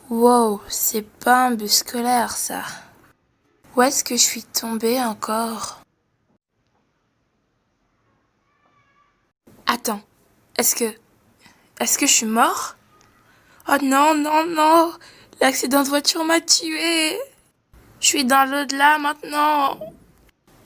Wow, c'est pas un bus scolaire, ça. Où est-ce que je suis tombée encore? Attends, est-ce que... Est-ce que je suis mort? Oh non, non, non! L'accident de voiture m'a tué! Je suis dans l'au-delà maintenant!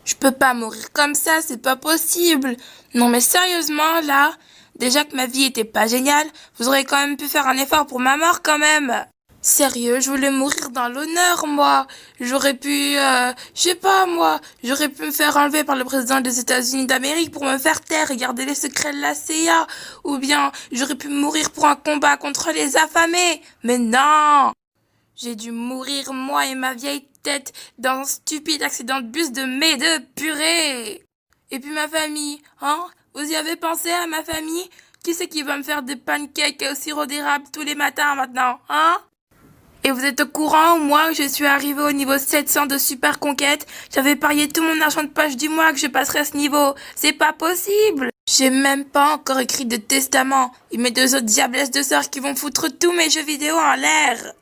Je peux pas mourir comme ça, c'est pas possible! Non mais sérieusement, là, déjà que ma vie était pas géniale, vous auriez quand même pu faire un effort pour ma mort quand même! Sérieux, je voulais mourir dans l'honneur, moi. J'aurais pu, je sais pas, moi, j'aurais pu me faire enlever par le président des États-Unis d'Amérique pour me faire taire et garder les secrets de la CIA. Ou bien, j'aurais pu mourir pour un combat contre les affamés. Mais non! J'ai dû mourir, moi et ma vieille tête, dans un stupide accident de bus de mai de purée. Et puis ma famille, hein? Vous y avez pensé à ma famille? Qui c'est qui va me faire des pancakes au sirop d'érable tous les matins maintenant, hein? Et vous êtes au courant, moi, je suis arrivée au niveau 700 de Super Conquête. J'avais parié tout mon argent de poche du mois que je passerais à ce niveau. C'est pas possible. J'ai même pas encore écrit de testament. Et mes deux autres diablesses de sœurs qui vont foutre tous mes jeux vidéo en l'air.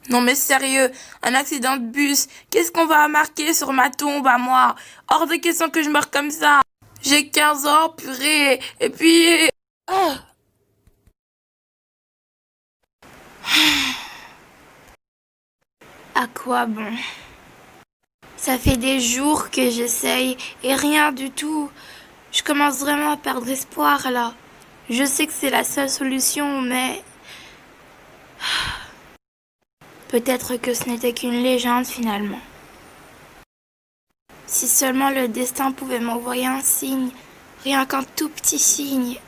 Non mais sérieux, un accident de bus, qu'est-ce qu'on va marquer sur ma tombe à moi? Hors de question que je meure comme ça. J'ai 15 ans, purée. Et puis... Oh. À quoi bon? Ça fait des jours que j'essaye et rien du tout. Je commence vraiment à perdre espoir là. Je sais que c'est la seule solution, mais peut-être que ce n'était qu'une légende finalement. Si seulement le destin pouvait m'envoyer un signe, rien qu'un tout petit signe.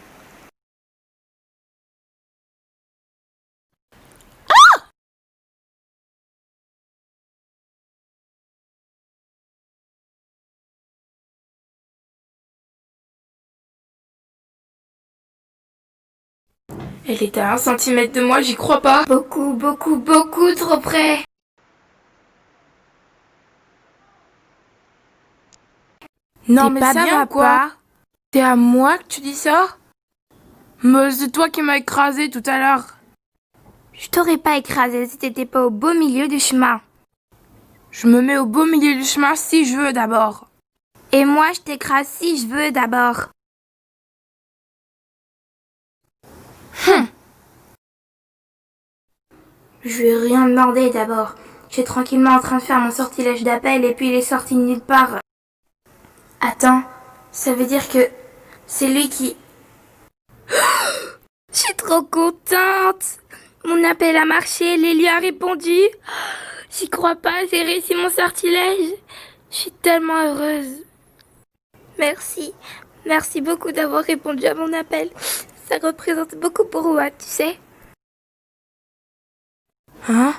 Elle était à 1 centimètre de moi, j'y crois pas. Beaucoup, beaucoup, beaucoup trop près. Non mais ça va pas. C'est à moi que tu dis ça? Mais c'est toi qui m'as écrasé tout à l'heure. Je t'aurais pas écrasé si t'étais pas au beau milieu du chemin. Je me mets au beau milieu du chemin si je veux d'abord. Et moi je t'écrase si je veux d'abord. Je vais rien demander d'abord. J'étais tranquillement en train de faire mon sortilège d'appel et puis il est sorti de nulle part. Attends, ça veut dire que c'est lui qui... Je suis trop contente. Mon appel a marché, Lélie a répondu. J'y crois pas, j'ai réussi mon sortilège. Je suis tellement heureuse. Merci. Merci beaucoup d'avoir répondu à mon appel. Ça représente beaucoup pour moi, tu sais. Hein?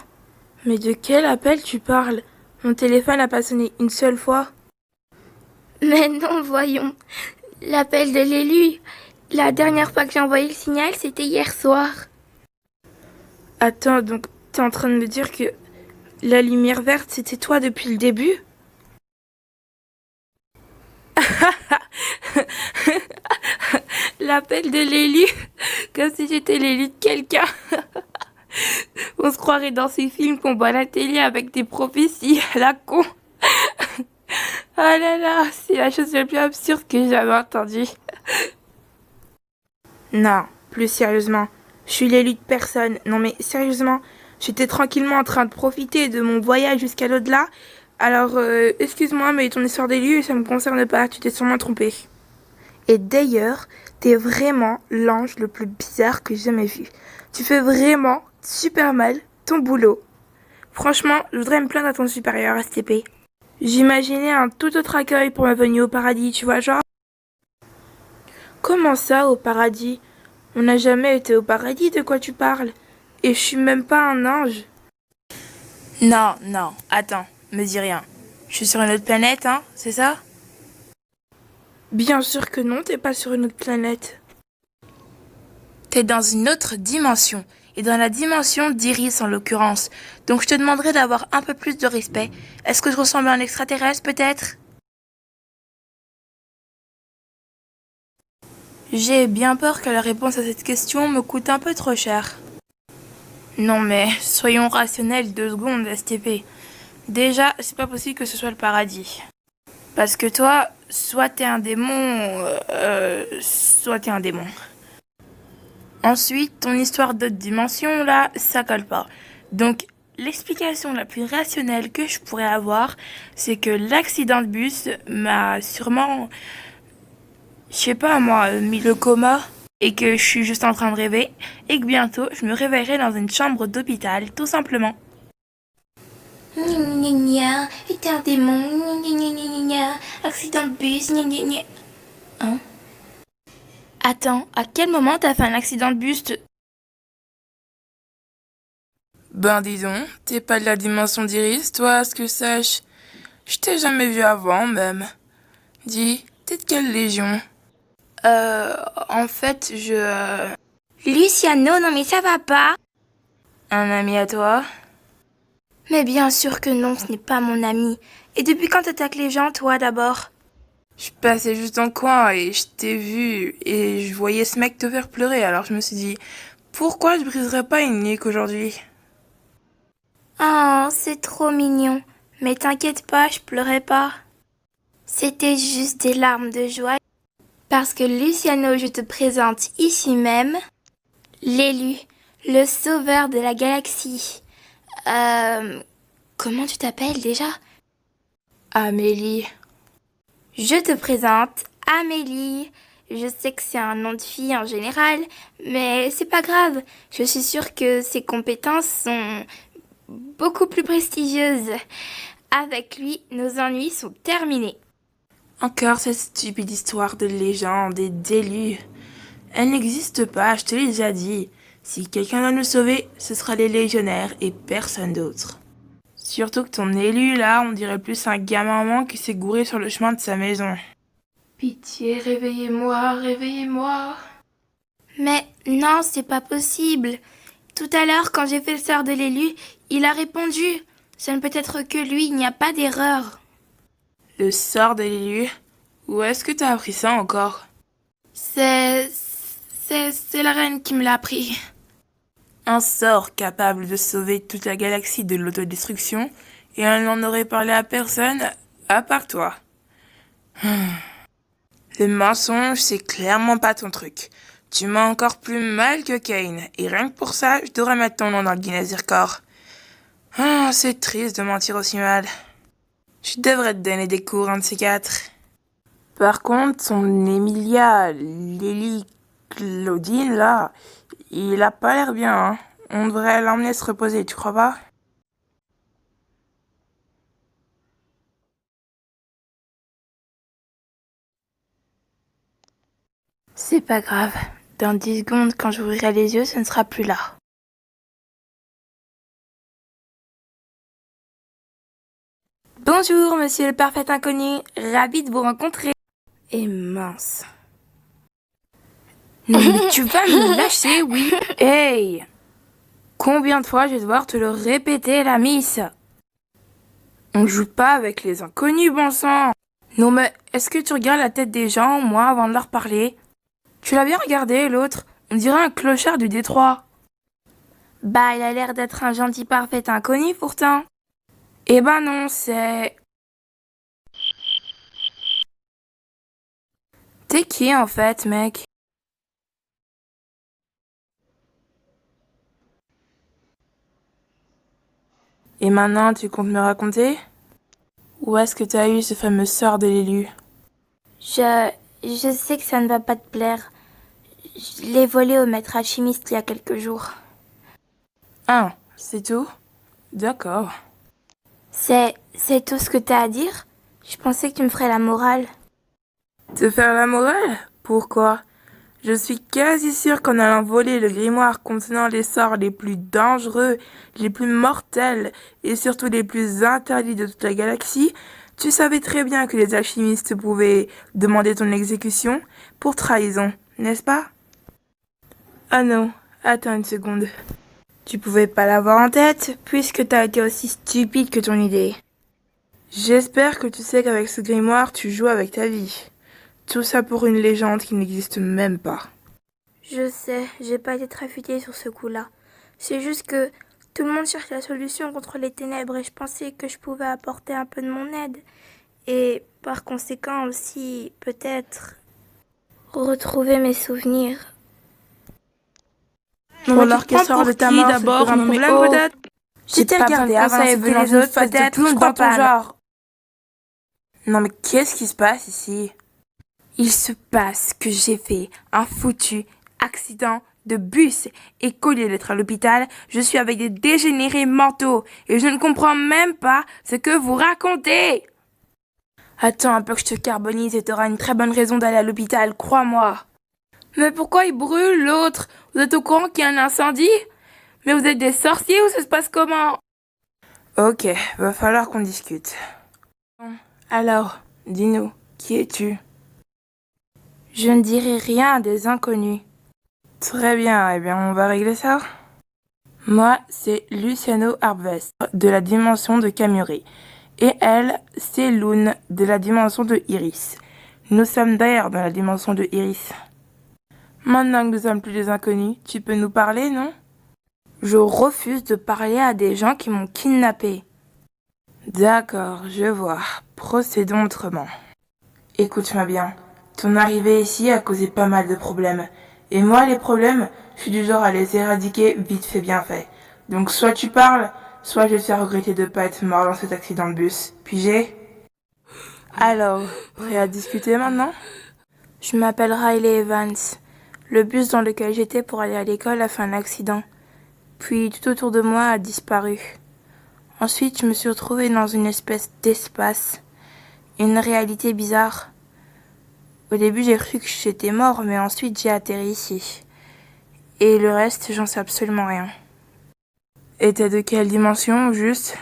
Mais de quel appel tu parles? Mon téléphone n'a pas sonné une seule fois. Mais non, voyons. L'appel de l'élu. La dernière fois que j'ai envoyé le signal, c'était hier soir. Attends, donc t'es en train de me dire que la lumière verte, c'était toi depuis le début? L'appel de l'élu, comme si j'étais l'élu de quelqu'un. On se croirait dans ces films qu'on voit à la télé avec des prophéties à la con. Oh là là, c'est la chose la plus absurde que j'ai jamais entendue. Non, plus sérieusement, je suis l'élu de personne. Non mais sérieusement, j'étais tranquillement en train de profiter de mon voyage jusqu'à l'au-delà. Alors, excuse-moi, mais ton histoire d'élu, ça me concerne pas, tu t'es sûrement trompé. Et d'ailleurs, t'es vraiment l'ange le plus bizarre que j'ai jamais vu. Tu fais vraiment super mal ton boulot. Franchement, je voudrais me plaindre à ton supérieur, STP. J'imaginais un tout autre accueil pour ma venue au paradis, tu vois, genre... Comment ça, au paradis? On n'a jamais été au paradis, de quoi tu parles? Et je suis même pas un ange. Non, non, attends, me dis rien. Je suis sur une autre planète, hein, c'est ça? Bien sûr que non, t'es pas sur une autre planète. T'es dans une autre dimension. Et dans la dimension d'Iris en l'occurrence. Donc je te demanderai d'avoir un peu plus de respect. Est-ce que je ressemble à un extraterrestre peut-être? J'ai bien peur que la réponse à cette question me coûte un peu trop cher. Non mais, soyons rationnels 2 secondes, STP. Déjà, c'est pas possible que ce soit le paradis. Parce que toi, soit t'es un démon, soit t'es un démon. Ensuite, ton histoire d'autre dimension, là, ça colle pas. Donc, l'explication la plus rationnelle que je pourrais avoir, c'est que l'accident de bus m'a sûrement, je sais pas moi, mis le coma et que je suis juste en train de rêver et que bientôt je me réveillerai dans une chambre d'hôpital, tout simplement. Gna gna gna, t'es un démon, gna gna gna gna gna, accident de bus, gna gna gna. Hein? Attends, à quel moment t'as fait un accident de bus Ben dis donc, t'es pas de la dimension d'Iris, toi, à ce que sache. Je t'ai jamais vu avant, même. Dis, t'es de quelle légion En fait, Luciano, non mais ça va pas. Un ami à toi? Mais bien sûr que non, ce n'est pas mon ami. Et depuis quand t'attaques les gens, toi, d'abord? Je passais juste dans le coin et je t'ai vu et je voyais ce mec te faire pleurer, alors je me suis dit, pourquoi je briserais pas une nuque aujourd'hui? Oh, c'est trop mignon. Mais t'inquiète pas, je pleurais pas. C'était juste des larmes de joie. Parce que Luciano, je te présente ici même l'élu, le sauveur de la galaxie. Comment tu t'appelles déjà? Amélie. Je te présente Amélie. Je sais que c'est un nom de fille en général, mais c'est pas grave. Je suis sûre que ses compétences sont beaucoup plus prestigieuses. Avec lui, nos ennuis sont terminés. Encore cette stupide histoire de légende et d'élu. Elle n'existe pas, je te l'ai déjà dit. Si quelqu'un doit nous sauver, ce sera les légionnaires et personne d'autre. Surtout que ton élu, là, on dirait plus un gamin qui s'est gouré sur le chemin de sa maison. Pitié, réveillez-moi, réveillez-moi. Mais non, c'est pas possible. Tout à l'heure, quand j'ai fait le sort de l'élu, il a répondu. Ça ne peut être que lui, il n'y a pas d'erreur. Le sort de l'élu? Où est-ce que t'as appris ça encore? C'est la reine qui me l'a appris. Un sort capable de sauver toute la galaxie de l'autodestruction, et elle n'en aurait parlé à personne, à part toi. Le mensonge, c'est clairement pas ton truc. Tu mens encore plus mal que Kane, et rien que pour ça, je devrais mettre ton nom dans le Guinness des records. C'est triste de mentir aussi mal. Je devrais te donner des cours, un de ces quatre. Par contre, son Emilia, Lily Claudine, là, il a pas l'air bien, hein. On devrait l'emmener se reposer, tu crois pas? C'est pas grave. Dans 10 secondes, quand j'ouvrirai les yeux, ce ne sera plus là. Bonjour, monsieur le parfait inconnu. Ravi de vous rencontrer. Et mince. Non, mais tu vas me lâcher, oui. Hey! Combien de fois je vais devoir te le répéter, la miss? On joue pas avec les inconnus, bon sang. Non, mais est-ce que tu regardes la tête des gens, moi, avant de leur parler? Tu l'as bien regardé, l'autre? On dirait un clochard du Détroit. Bah, il a l'air d'être un gentil parfait inconnu, pourtant. Eh ben non, c'est... T'es qui, en fait, mec? Et maintenant, tu comptes me raconter? Où est-ce que t'as eu ce fameux sort de l'élu? Je sais que ça ne va pas te plaire. Je l'ai volé au maître alchimiste il y a quelques jours. Ah, c'est tout? D'accord. C'est tout ce que t'as à dire? Je pensais que tu me ferais la morale. Te faire la morale? Pourquoi? Je suis quasi sûre qu'en allant voler le grimoire contenant les sorts les plus dangereux, les plus mortels et surtout les plus interdits de toute la galaxie, tu savais très bien que les alchimistes pouvaient demander ton exécution pour trahison, n'est-ce pas? Ah non, attends une seconde. Tu pouvais pas l'avoir en tête puisque t'as été aussi stupide que ton idée. J'espère que tu sais qu'avec ce grimoire, tu joues avec ta vie. Tout ça pour une légende qui n'existe même pas. Je sais, j'ai pas été très futée sur ce coup-là. C'est juste que tout le monde cherche la solution contre les ténèbres et je pensais que je pouvais apporter un peu de mon aide. Et par conséquent aussi, peut-être, retrouver mes souvenirs. Pour l'orchestre de ta mort, d'abord, un problème peut-être. J'ai pas regardé avant d'insulter les autres, peut-être, je crois pas. Genre. Non mais qu'est-ce qui se passe ici? Il se passe que j'ai fait un foutu accident de bus et qu'au lieu d'être à l'hôpital, je suis avec des dégénérés mentaux et je ne comprends même pas ce que vous racontez. Attends un peu que je te carbonise et t'auras une très bonne raison d'aller à l'hôpital, crois-moi. Mais pourquoi il brûle l'autre? Vous êtes au courant qu'il y a un incendie? Mais vous êtes des sorciers ou ça se passe comment? Ok, va falloir qu'on discute. Alors, dis-nous, qui es-tu? Je ne dirai rien à des inconnus. Très bien, eh bien on va régler ça. Moi, c'est Luciano Arbest, de la dimension de Camuré. Et elle, c'est Lune, de la dimension de Iris. Nous sommes d'ailleurs dans la dimension de Iris. Maintenant que nous sommes plus des inconnus, tu peux nous parler, non? Je refuse de parler à des gens qui m'ont kidnappé. D'accord, je vois. Procédons autrement. Écoute-moi bien. Ton arrivée ici a causé pas mal de problèmes. Et moi, les problèmes, je suis du genre à les éradiquer vite fait bien fait. Donc soit tu parles, soit je vais te faire regretter de pas être mort dans cet accident de bus. Puis Alors, prêt à discuter maintenant? Je m'appelle Riley Evans. Le bus dans lequel j'étais pour aller à l'école a fait un accident. Puis tout autour de moi a disparu. Ensuite, je me suis retrouvée dans une espèce d'espace. Une réalité bizarre. Au début, j'ai cru que j'étais mort, mais ensuite j'ai atterri ici. Et le reste, j'en sais absolument rien. Et t'es de quelle dimension, juste?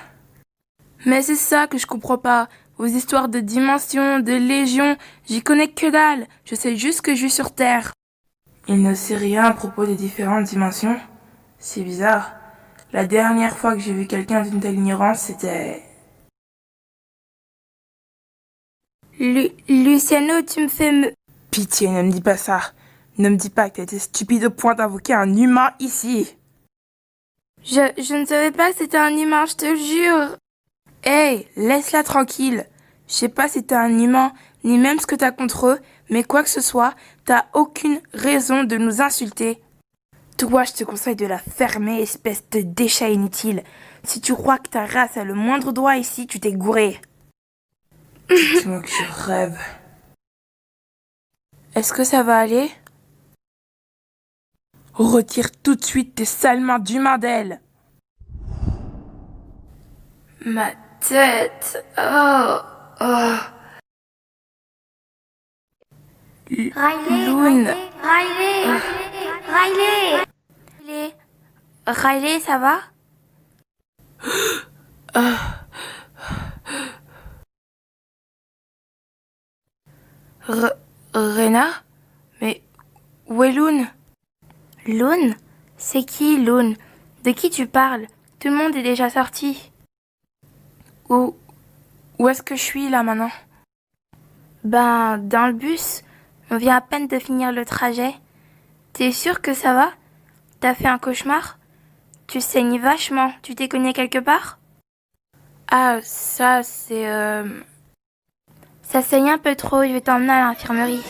Mais c'est ça que je comprends pas. Vos histoires de dimension, de légion, j'y connais que dalle. Je sais juste que je suis sur Terre. Il ne sait rien à propos des différentes dimensions? C'est bizarre. La dernière fois que j'ai vu quelqu'un d'une telle ignorance, c'était... Luciano, tu me fais me... Pitié, ne me dis pas ça. Ne me dis pas que t'as été stupide au point d'invoquer un humain ici. Je ne savais pas que c'était un humain, je te le jure. Hey, laisse-la tranquille. Je sais pas si t'es un humain, ni même ce que t'as contre eux, mais quoi que ce soit, t'as aucune raison de nous insulter. Toi, je te conseille de la fermer, espèce de déchet inutile. Si tu crois que ta race a le moindre droit ici, tu t'es gouré. Dis-moi que je rêve. Est-ce que ça va aller? Retire tout de suite tes sales mains d'humain d'elle. Ma tête. Oh. Lune. Riley, ça va? Rena? Mais où est Lune? Lune? C'est qui, Lune? De qui tu parles? Tout le monde est déjà sorti. Où est-ce que je suis là maintenant? Ben, dans le bus. On vient à peine de finir le trajet. T'es sûr que ça va? T'as fait un cauchemar? Tu saignes vachement. Tu t'es cogné quelque part? Ah, ça, c'est... Ça saigne un peu trop, je vais t'emmener à l'infirmerie.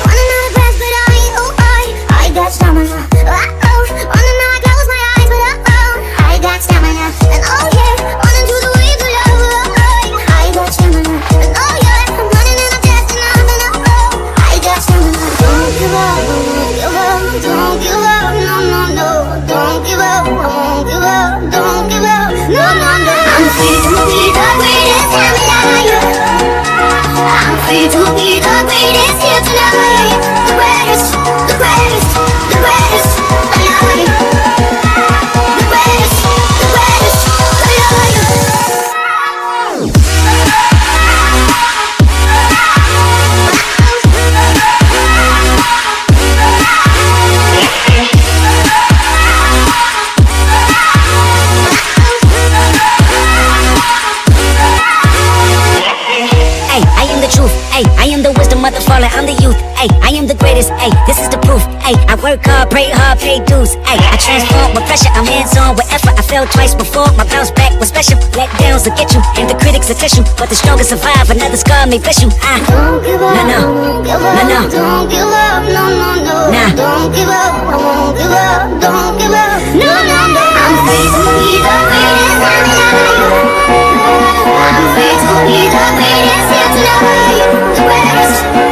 Wanna know the best, but I ain't, oh I got proof. Ay, I work hard, pray hard, pay dues. Ay, I transform with pressure, I'm hands-on with effort. I fell twice before, my bounce back was special. Letdowns will get you, and the critics will test you, but the strongest survive, another scar may bless you. Don't give up, no, don't give up, no, don't give up, no, no, no. Nah. Don't give up, I won't give up, don't give up, no, no, no. I'm free to be the greatest I'm alive. I'm free to be the greatest here tonight. The best.